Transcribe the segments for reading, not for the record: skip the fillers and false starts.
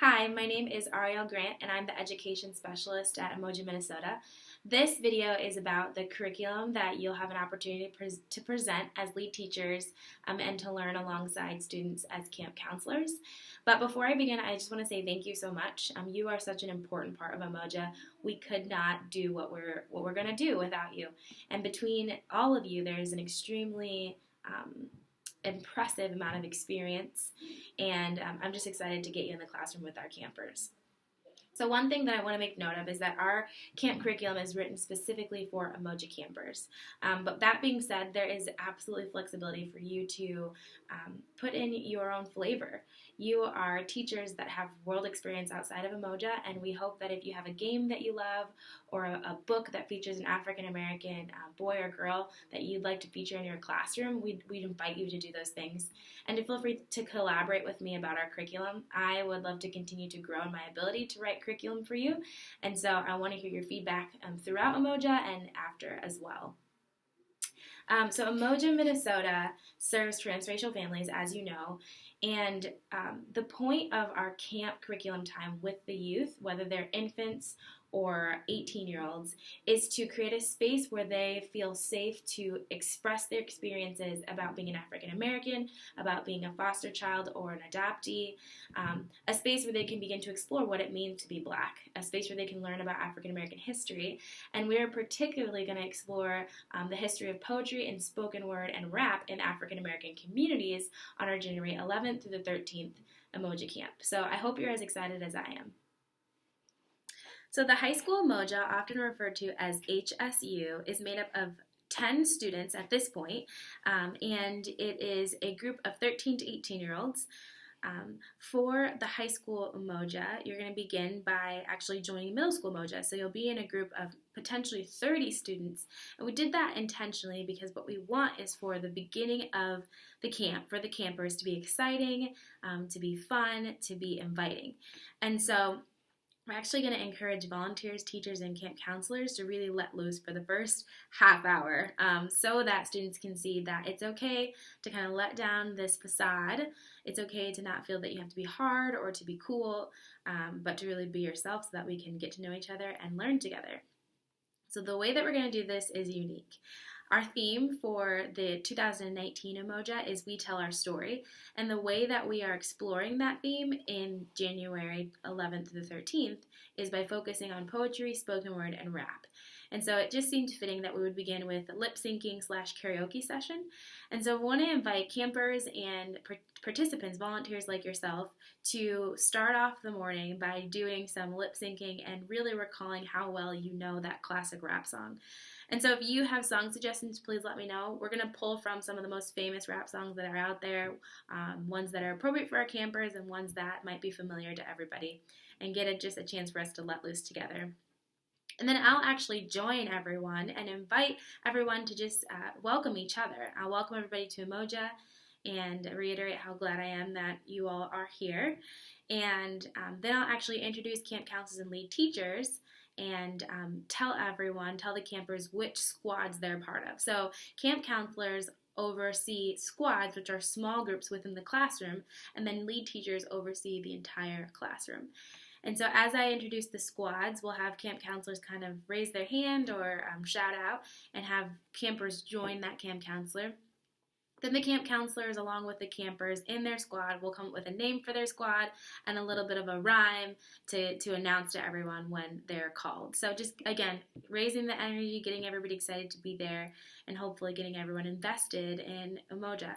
Hi, my name is Ariel Grant, and I'm the Education Specialist at Umoja, Minnesota. This video is about the curriculum that you'll have an opportunity to present as lead teachers and to learn alongside students as camp counselors. But before I begin, I just want to say thank you so much. You are such an important part of Umoja. We could not do what we're going to do without you. And between all of you, there's an extremely impressive amount of experience, and I'm just excited to get you in the classroom with our campers. So one thing that I want to make note of is that our camp curriculum is written specifically for Umoja campers. But that being said, there is absolutely flexibility for you to put in your own flavor. You are teachers that have world experience outside of Umoja, and we hope that if you have a game that you love or a book that features an African American boy or girl that you'd like to feature in your classroom, we'd invite you to do those things. And to feel free to collaborate with me about our curriculum. I would love to continue to grow in my ability to write curriculum for you, and so I want to hear your feedback throughout Umoja and after as well. So Umoja, Minnesota serves transracial families, as you know, and the point of our camp curriculum time with the youth, whether they're infants or 18-year-olds, is to create a space where they feel safe to express their experiences about being an African American, about being a foster child or an adoptee, a space where they can begin to explore what it means to be Black, a space where they can learn about African American history, and we are particularly going to explore the history of poetry and spoken word and rap in African American communities on our January 11th through the 13th Umoja Camp. So I hope you're as excited as I am. So the high school Umoja, often referred to as HSU, is made up of 10 students at this point, and it is a group of 13 to 18-year-olds. For the high school Umoja, you're going to begin by actually joining middle school Umoja. So you'll be in a group of potentially 30 students. And we did that intentionally because what we want is for the beginning of the camp, for the campers to be exciting, to be fun, to be inviting. And so we're actually going to encourage volunteers, teachers, and camp counselors to really let loose for the first half hour so that students can see that it's okay to kind of let down this facade. It's okay to not feel that you have to be hard or to be cool, but to really be yourself so that we can get to know each other and learn together. So the way that we're going to do this is unique. Our theme for the 2019 Umoja is We Tell Our Story, and the way that we are exploring that theme in January 11th to the 13th is by focusing on poetry, spoken word, and rap. And so it just seemed fitting that we would begin with a lip syncing / karaoke session. And so I want to invite campers and participants, volunteers like yourself, to start off the morning by doing some lip syncing and really recalling how well you know that classic rap song. And so if you have song suggestions, please let me know. We're going to pull from some of the most famous rap songs that are out there, ones that are appropriate for our campers and ones that might be familiar to everybody, and get just a chance for us to let loose together. And then I'll actually join everyone and invite everyone to just welcome each other. I'll welcome everybody to Umoja and reiterate how glad I am that you all are here. And then I'll actually introduce camp counselors and lead teachers and tell the campers which squads they're part of. So camp counselors oversee squads, which are small groups within the classroom, and then lead teachers oversee the entire classroom. And so as I introduce the squads, we'll have camp counselors kind of raise their hand or shout out and have campers join that camp counselor. Then the camp counselors, along with the campers in their squad, will come up with a name for their squad and a little bit of a rhyme to announce to everyone when they're called. So just, again, raising the energy, getting everybody excited to be there, and hopefully getting everyone invested in Umoja.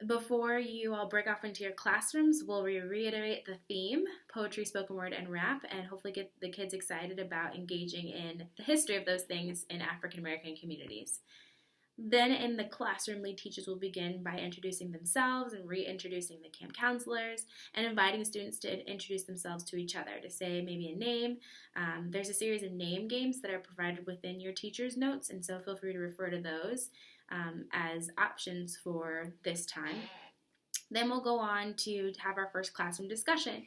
Before you all break off into your classrooms, we'll reiterate the theme, poetry, spoken word, and rap, and hopefully get the kids excited about engaging in the history of those things in African American communities. Then in the classroom, lead teachers will begin by introducing themselves and reintroducing the camp counselors and inviting students to introduce themselves to each other, to say maybe a name. There's a series of name games that are provided within your teacher's notes, and so feel free to refer to those as options for this time. Then we'll go on to have our first classroom discussion.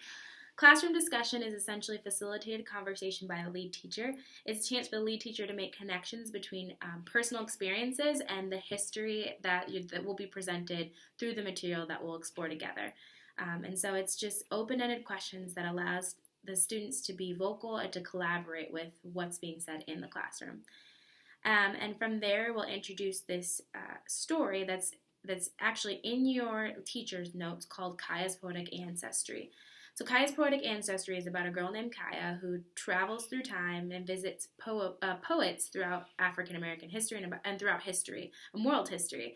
Classroom discussion is essentially facilitated conversation by a lead teacher. It's a chance for the lead teacher to make connections between personal experiences and the history that will be presented through the material that we'll explore together. And so it's just open-ended questions that allows the students to be vocal and to collaborate with what's being said in the classroom. And from there, we'll introduce this story that's actually in your teacher's notes called Kaya's Poetic Ancestry. So Kaya's Poetic Ancestry is about a girl named Kaya who travels through time and visits poets throughout African American history and throughout history, world history.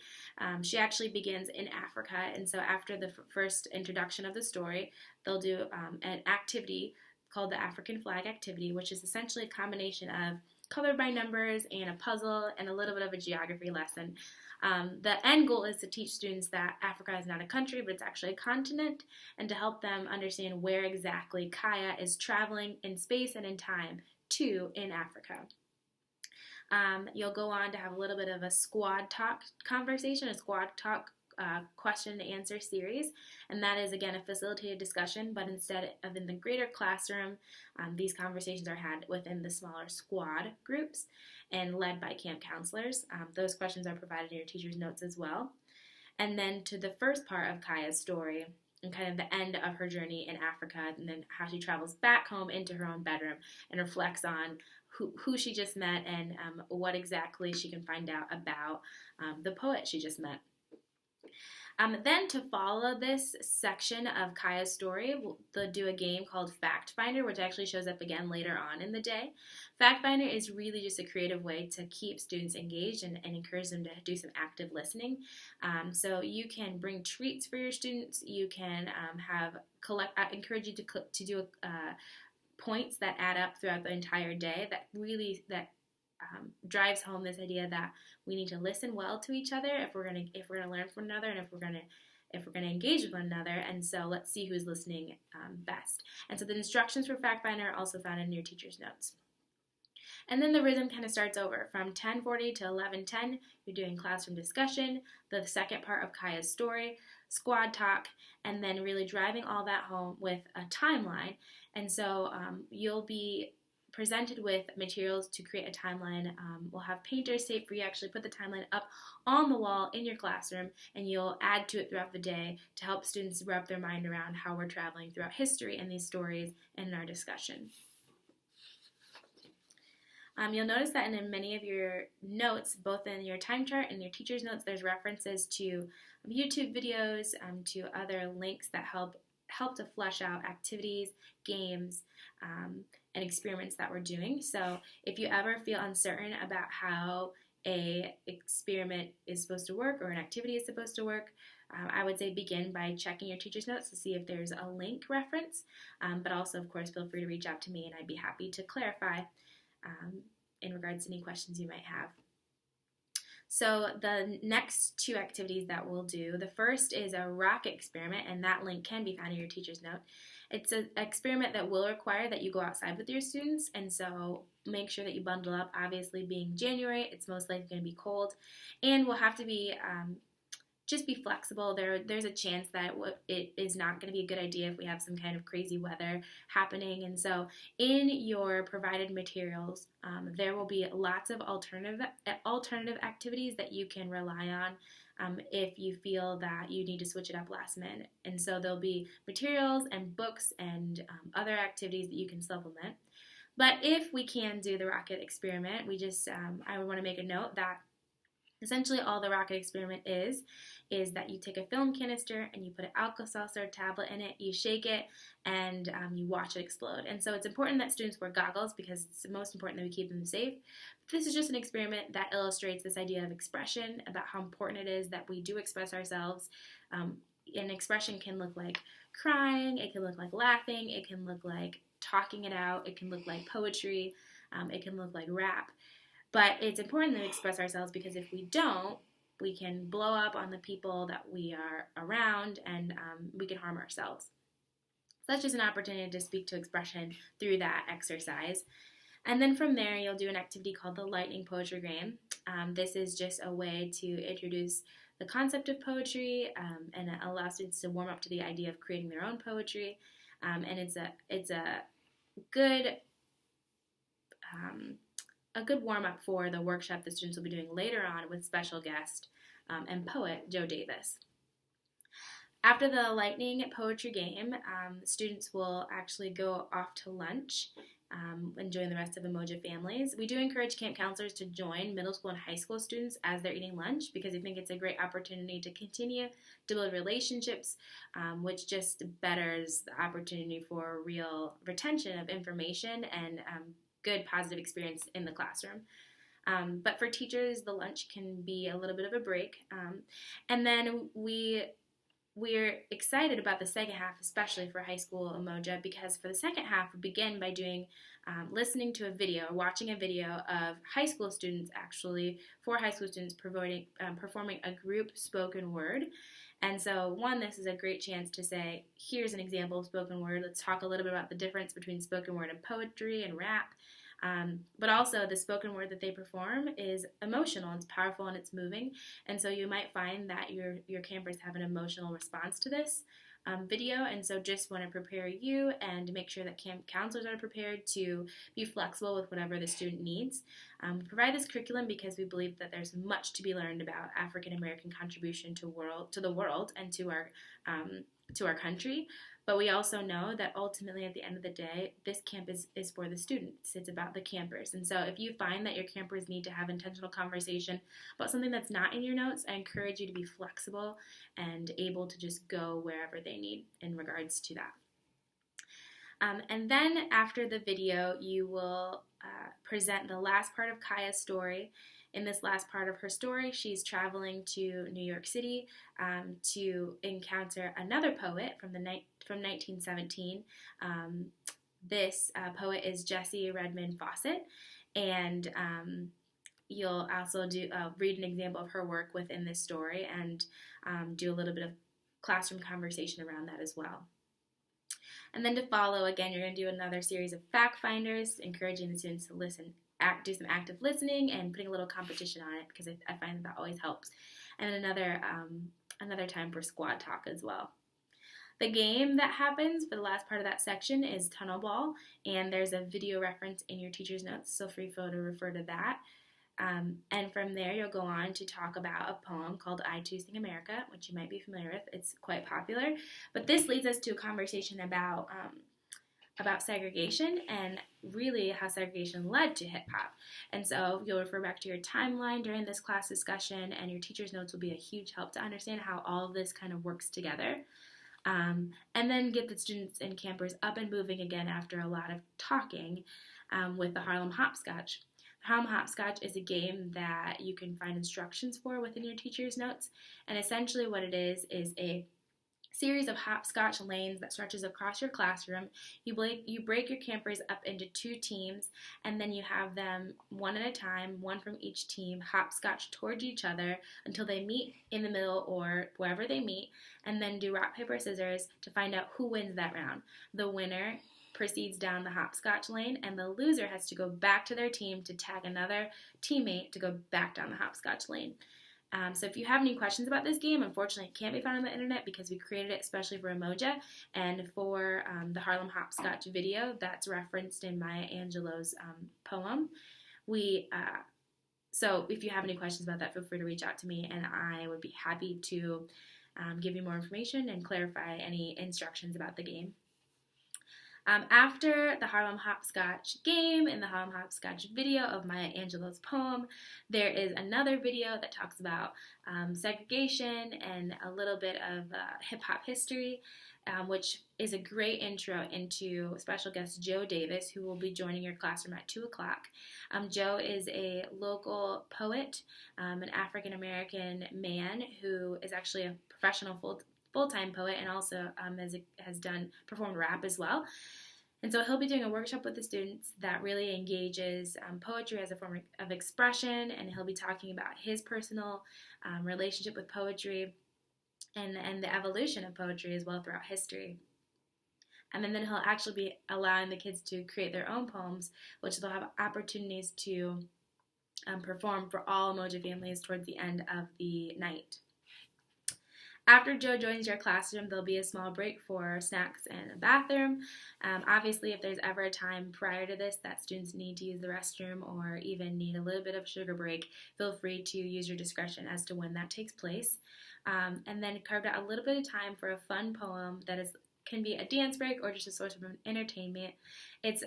She actually begins in Africa, and so after the first introduction of the story, they'll do an activity called the African Flag Activity, which is essentially a combination of colored by numbers and a puzzle and a little bit of a geography lesson. The end goal is to teach students that Africa is not a country, but it's actually a continent, and to help them understand where exactly Kaya is traveling in space and in time to in Africa. You'll go on to have a little bit of a squad talk conversation, a squad talk question and answer series, and that is again a facilitated discussion, but instead of in the greater classroom, these conversations are had within the smaller squad groups and led by camp counselors. Those questions are provided in your teacher's notes as well. And then to the first part of Kaya's story and kind of the end of her journey in Africa, and then how she travels back home into her own bedroom and reflects on who she just met and what exactly she can find out about the poet she just met. Then to follow this section of Kaya's story, they'll do a game called Fact Finder, which actually shows up again later on in the day. Fact Finder is really just a creative way to keep students engaged and encourage them to do some active listening. So you can bring treats for your students. You can encourage you to do points that add up throughout the entire day that drives home this idea that we need to listen well to each other if we're gonna learn from one another, and if we're gonna engage with one another. And so let's see who's listening best. And so the instructions for Fact Finder are also found in your teacher's notes. And then the rhythm kind of starts over. From 10:40 to 11:10, you're doing classroom discussion, the second part of Kaya's story, squad talk, and then really driving all that home with a timeline. And so you'll be presented with materials to create a timeline. We'll have painters tape for you to actually put the timeline up on the wall in your classroom, and you'll add to it throughout the day to help students wrap their mind around how we're traveling throughout history and these stories in our discussion. You'll notice that in many of your notes, both in your time chart and your teacher's notes, there's references to YouTube videos, to other links that help to flesh out activities, games, and experiments that we're doing. So if you ever feel uncertain about how a experiment is supposed to work or an activity is supposed to work, I would say begin by checking your teacher's notes to see if there's a link reference, but also, of course, feel free to reach out to me and I'd be happy to clarify in regards to any questions you might have. So the next two activities that we'll do, the first is a rocket experiment, and that link can be found in your teacher's note. It's an experiment that will require that you go outside with your students, and so make sure that you bundle up. Obviously, being January, it's most likely going to be cold, and we'll have to be just be flexible. There's a chance that it is not going to be a good idea if we have some kind of crazy weather happening. And so in your provided materials, there will be lots of alternative activities that you can rely on if you feel that you need to switch it up last minute. And so there'll be materials and books and other activities that you can supplement. But if we can do the rocket experiment, I would want to make a note that essentially all the rocket experiment is that you take a film canister and you put an Alka-Seltzer tablet in it, you shake it, and you watch it explode. And so it's important that students wear goggles because it's most important that we keep them safe. This is just an experiment that illustrates this idea of expression, about how important it is that we do express ourselves. An expression can look like crying, it can look like laughing, it can look like talking it out, it can look like poetry, it can look like rap. But it's important that we express ourselves because if we don't, we can blow up on the people that we are around and we can harm ourselves. So that's just an opportunity to speak to expression through that exercise. And then from there, you'll do an activity called the Lightning Poetry Game. This is just a way to introduce the concept of poetry and allow students to warm up to the idea of creating their own poetry. And it's a good warm-up for the workshop the students will be doing later on with special guest and poet Joe Davis. After the lightning poetry game, students will actually go off to lunch and join the rest of Umoja families. We do encourage camp counselors to join middle school and high school students as they're eating lunch because we think it's a great opportunity to continue to build relationships, which just betters the opportunity for real retention of information and good positive experience in the classroom. But for teachers, the lunch can be a little bit of a break. And then we're excited about the second half, especially for high school Umoja, because for the second half, we begin by doing listening to a video, watching a video of high school students, actually, 4 high school students performing a group spoken word. And so, one, this is a great chance to say, here's an example of spoken word. Let's talk a little bit about the difference between spoken word and poetry and rap. But also, the spoken word that they perform is emotional, it's powerful, and it's moving. And so you might find that your campers have an emotional response to this video. And so just want to prepare you and make sure that camp counselors are prepared to be flexible with whatever the student needs. We provide this curriculum because we believe that there's much to be learned about African American contribution to the world and to our country. But we also know that ultimately at the end of the day, this camp is for the students. It's about the campers. And so if you find that your campers need to have intentional conversation about something that's not in your notes, I encourage you to be flexible and able to just go wherever they need in regards to that. And then after the video, you will present the last part of Kaya's story. In this last part of her story, she's traveling to New York City to encounter another poet from 1917. This poet is Jessie Redmond Fawcett, and you'll also read an example of her work within this story and do a little bit of classroom conversation around that as well. And then to follow, again, you're going to do another series of fact finders, encouraging the students to listen, do some active listening, and putting a little competition on it because I find that always helps. And another time for squad talk as well. The game that happens for the last part of that section is Tunnel Ball, and there's a video reference in your teacher's notes, so feel free to refer to that. And from there, you'll go on to talk about a poem called I Too Sing America, which you might be familiar with. It's quite popular. But this leads us to a conversation about segregation and really how segregation led to hip-hop. And so you'll refer back to your timeline during this class discussion, and your teacher's notes will be a huge help to understand how all of this kind of works together. And then get the students and campers up and moving again after a lot of talking with the Harlem Hopscotch. Harlem Hopscotch is a game that you can find instructions for within your teacher's notes, and essentially what it is a series of hopscotch lanes that stretches across your classroom. You break your campers up into 2 teams, and then you have them one at a time, one from each team, hopscotch towards each other until they meet in the middle or wherever they meet, and then do rock, paper, scissors to find out who wins that round. The winner proceeds down the hopscotch lane, and the loser has to go back to their team to tag another teammate to go back down the hopscotch lane. So if you have any questions about this game, unfortunately it can't be found on the internet because we created it especially for Umoja and for the Harlem Hopscotch video that's referenced in Maya Angelou's poem. So if you have any questions about that, feel free to reach out to me, and I would be happy to give you more information and clarify any instructions about the game. After the Harlem Hopscotch game and the Harlem Hopscotch video of Maya Angelou's poem, there is another video that talks about segregation and a little bit of hip-hop history, which is a great intro into special guest Joe Davis, who will be joining your classroom at 2 o'clock. Joe is a local poet, an African-American man who is actually a professional full-time poet and also has performed rap as well. And so he'll be doing a workshop with the students that really engages poetry as a form of expression, and he'll be talking about his personal relationship with poetry and the evolution of poetry as well throughout history. And then he'll actually be allowing the kids to create their own poems, which they'll have opportunities to perform for all Umoja families towards the end of the night. After Joe joins your classroom, there'll be a small break for snacks and a bathroom. Obviously, if there's ever a time prior to this that students need to use the restroom or even need a little bit of sugar break, feel free to use your discretion as to when that takes place. and then carved out a little bit of time for a fun poem that can be a dance break or just a source of entertainment. It's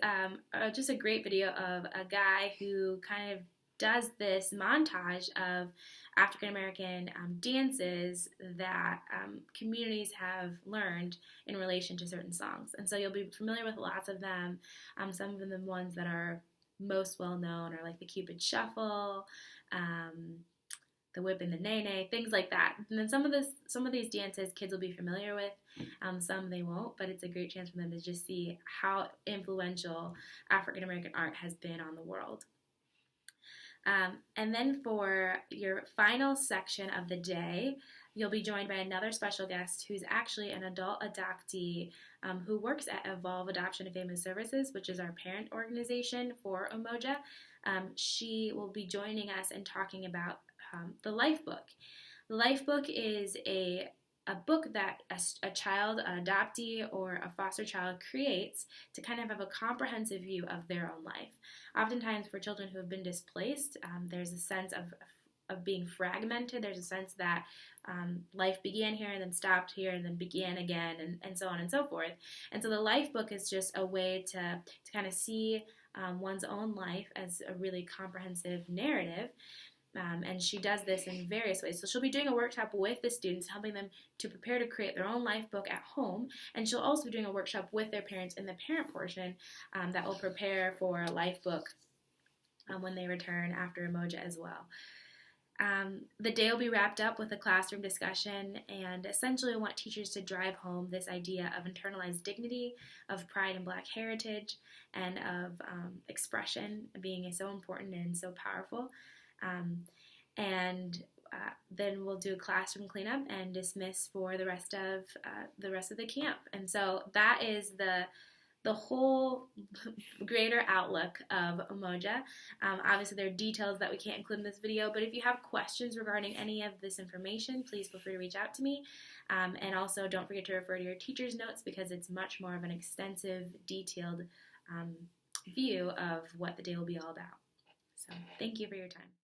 just a great video of a guy who kind of does this montage of African American dances that communities have learned in relation to certain songs. And so you'll be familiar with lots of them. Some of them, the ones that are most well known, are like the Cupid Shuffle, the Whip and the Nae Nae, things like that. And then some of these dances kids will be familiar with, some they won't, but it's a great chance for them to just see how influential African American art has been on the world. And then for your final section of the day, you'll be joined by another special guest who's actually an adult adoptee who works at Evolve Adoption and Family Services, which is our parent organization for Umoja. She will be joining us and talking about the Life Book. The Life Book is a book that a child, an adoptee, or a foster child creates to kind of have a comprehensive view of their own life. Oftentimes for children who have been displaced, there's a sense of being fragmented. There's a sense that life began here and then stopped here and then began again, and so on and so forth. And so the Life Book is just a way to kind of see one's own life as a really comprehensive narrative. And she does this in various ways. So she'll be doing a workshop with the students, helping them to prepare to create their own life book at home. And she'll also be doing a workshop with their parents in the parent portion that will prepare for a life book when they return after Umoja as well. The day will be wrapped up with a classroom discussion, and essentially we want teachers to drive home this idea of internalized dignity, of pride in Black heritage, and of expression being so important and so powerful. Then we'll do a classroom cleanup and dismiss for the rest of the camp. And so that is the whole greater outlook of Umoja. Obviously, there are details that we can't include in this video, but if you have questions regarding any of this information, please feel free to reach out to me. And also, don't forget to refer to your teacher's notes because it's much more of an extensive, detailed view of what the day will be all about. So, thank you for your time.